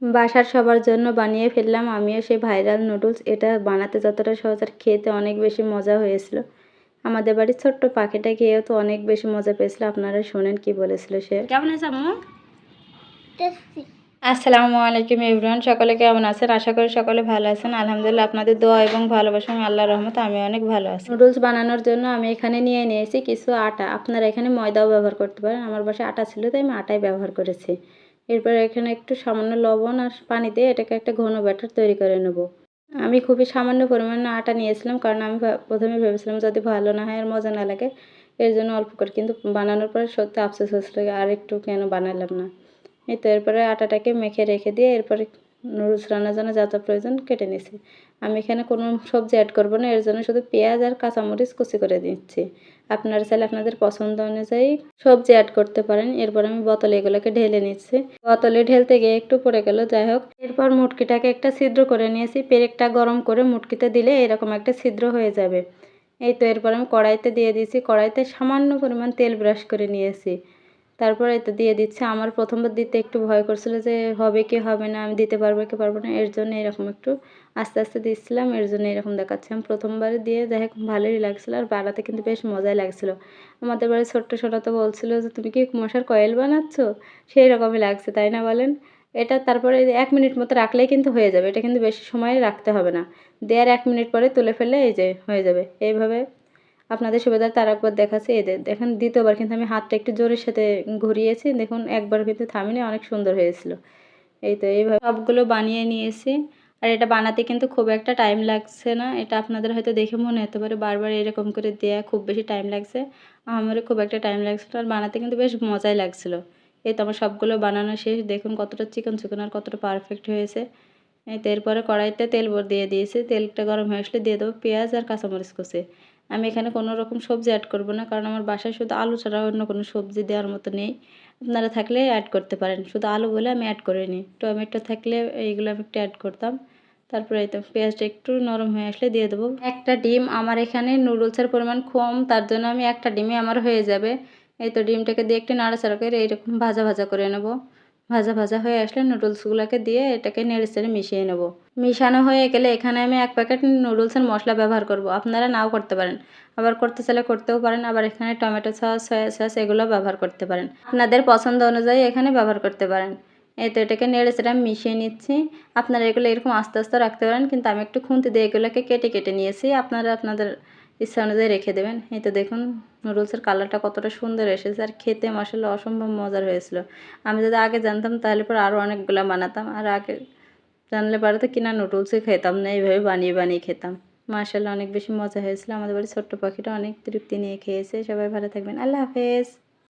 বাসার সবার জন্য বানিয়ে ফেললাম আমিও সেই ভাইরাল নুডলস। এটা বানাতে যতটা সহজ আর খেতে অনেক বেশি মজা হয়েছিল। আমাদের বাড়ির ছোট্ট পাখিটা খেয়েও তো অনেক বেশি মজা পেয়েছিল। আপনারা শোনেন কি বলেছিল সে। কেমন হয়েছে আম্মু? আসসালামু আলাইকুম এভরিওয়ান, সকলে কেমন আছেন? আশা করি সকলে ভালো আছেন। আলহামদুলিল্লাহ, আপনাদের দোয়া এবং ভালোবাসা আমি আল্লাহর রহমতে আমি অনেক ভালো আছি। নুডলস বানানোর জন্য আমি এখানে নিয়ে নিয়েছি কিছু আটা। আপনারা এখানে ময়দাও ব্যবহার করতে পারেন। আমার বাসায় আটা ছিল তাই আমি আটাই ব্যবহার করেছি। এরপর এখানে একটু সামান্য লবণ আর পানি দিয়ে এটাকে একটা ঘন ব্যাটার তৈরি করে নেব। আমি খুবই সামান্য পরিমাণে আটা নিয়েছিলাম, কারণ আমি প্রথমে ভেবেছিলাম যদি ভালো না হয় আর মজা না লাগে এর জন্য অল্প করে, কিন্তু বানানোর পরে সত্যি আফসোস হচ্ছিল আর একটু কেন বানালাম না। এই তো এরপরে আটাটাকে মেখে রেখে দিয়ে এরপরে নুডলস রান্নার জন্য যা যা প্রয়োজন কেটে নিয়েছি। আমি এখানে কোনো সবজি অ্যাড করবো না, এর জন্য শুধু পেঁয়াজ আর কাঁচামরিচ কুচি করে দিচ্ছি। আপনারা চাইলে আপনাদের পছন্দ অনুযায়ী সবজি অ্যাড করতে পারেন। এরপর আমি বোতলে এগুলোকে ঢেলে নিচ্ছি। বোতলে ঢেলতে গিয়ে একটু পড়ে গেল, যাই হোক। এরপর মুটকিটাকে একটা ছিদ্র করে নিয়েছি। পেরেকটা গরম করে মুটকিতে দিলে এরকম একটা ছিদ্র হয়ে যাবে। এই তো এরপর আমি কড়াইতে দিয়ে দিয়েছি। কড়াইতে সামান্য পরিমাণ তেল ব্রাশ করে নিয়েছি। তারপরে এতে দিয়ে দিচ্ছি। আমার প্রথমবার দিতে একটু ভয় করছিল যে হবে কি হবে না, আমি দিতে পারবো কি পারবো না, এর জন্য এরকম একটু আস্তে আস্তে দিচ্ছিলাম, এর জন্য এরকম দেখাচ্ছে। আমি প্রথমবারে দিয়ে যাই হোক ভালোই লাগছিলো আর বানাতে কিন্তু বেশ মজাই লাগছিলো। আমাদের বাড়ির ছোট্ট সোনা তো বলছিলো যে তুমি কি মশার কয়েল বানাচ্ছ, সেই রকমই লাগছে তাই না বলেন। এটা তারপরে 1 মিনিট মতো রাখলেই কিন্তু হয়ে যাবে। এটা কিন্তু বেশি সময় রাখতে হবে না। দেওয়ার 1 মিনিট পরে তুলে ফেললে এই যে হয়ে যাবে। এইভাবে আপনাদের সুবিধার্থে আরেকবার দেখাচ্ছি। এই দেখেন দ্বিতীয়বার কিন্তু আমি হাতটা একটু জোরের সাথে ঘুরিয়েছি, দেখুন একবার কিন্তু থামিনি, অনেক সুন্দর হয়েছিল। এই তো এইভাবে সবগুলো বানিয়ে নিয়েছি। আর এটা বানাতে কিন্তু খুব একটা টাইম লাগছে না। এটা আপনাদের হয়তো দেখে মনে হতে পারে বারবার এরকম করে দেয়া খুব বেশি টাইম লাগছে। আমারও খুব একটা টাইম লাগছিল আর বানাতে কিন্তু বেশ মজাই লাগছিল। এই তো আমার সবগুলো বানানো শেষ। দেখুন কতটা চিকন চিকন আর কতটা পারফেক্ট হয়েছে। এই তো এরপরে কড়াইতে তেল দিয়ে দিয়েছি। তেলটা গরম হয়ে আসলে দিয়ে দেবো পেঁয়াজ আর কাঁচামরিচ কুচি। আমি এখানে কোনো রকম সবজি অ্যাড করব না, কারণ আমার বাসায় শুধু আলু ছাড়া অন্য কোনো সবজি দেওয়ার মতো নেই। আপনারা থাকলে অ্যাড করতে পারেন। শুধু আলু বলে আমি অ্যাড করিনি। টমেটো থাকলে এইগুলো আমি একটু অ্যাড করতাম। তারপরে এই তো পেঁয়াজটা একটু নরম হয়ে আসলে দিয়ে দেবো একটা ডিম। আমার এখানে নুডলসের পরিমাণ কম, তার জন্য আমি একটা ডিমই আমার হয়ে যাবে। এই তো ডিমটাকে দিয়ে একটু নাড়াচাড়া করে এইরকম ভাজা ভাজা করে নেব। ভাজা ভাজা হয়ে আসলে নুডলসগুলোকে দিয়ে এটাকে নেড়েচেড়ে মিশিয়ে নেব। মিশানো হয়ে গেলে এখানে আমি 1 প্যাকেট নুডলসের মশলা ব্যবহার করব। আপনারা নাও করতে পারেন, আবার করতে চাইলে করতেও পারেন। আবার এখানে টমেটো সস, সয়া সস এগুলো ব্যবহার করতে পারেন। আপনাদের পছন্দ অনুযায়ী এখানে ব্যবহার করতে পারেন। এই তো এটাকে নেড়েচেড়ে আমি মিশিয়ে নিচ্ছি। আপনারা এগুলো এরকম আস্তে আস্তে রাখতে পারেন, কিন্তু আমি একটু খুন্তি দিয়ে এগুলোকে কেটে কেটে নিয়েছি। আপনারা আপনাদের ইচ্ছা অনুযায়ী রেখে দেবেন। এই তো দেখুন নুডলসের কালারটা কতটা সুন্দর এসেছে আর খেতে মাশাআল্লাহ অসম্ভব মজার হয়েছিল। আমি যদি আগে জানতাম তাহলে পরে আরও অনেকগুলো বানাতাম, আর আগে জানলে পরে তো কিনা নুডলসই খেতাম না, এইভাবে বানিয়ে বানিয়ে খেতাম। মাশাআল্লাহ অনেক বেশি মজা হয়েছিল। আমাদের বাড়ির ছোট্ট পাখিটা অনেক তৃপ্তি নিয়ে খেয়েছে। সবাই ভালো থাকবেন। আল্লাহ হাফেজ।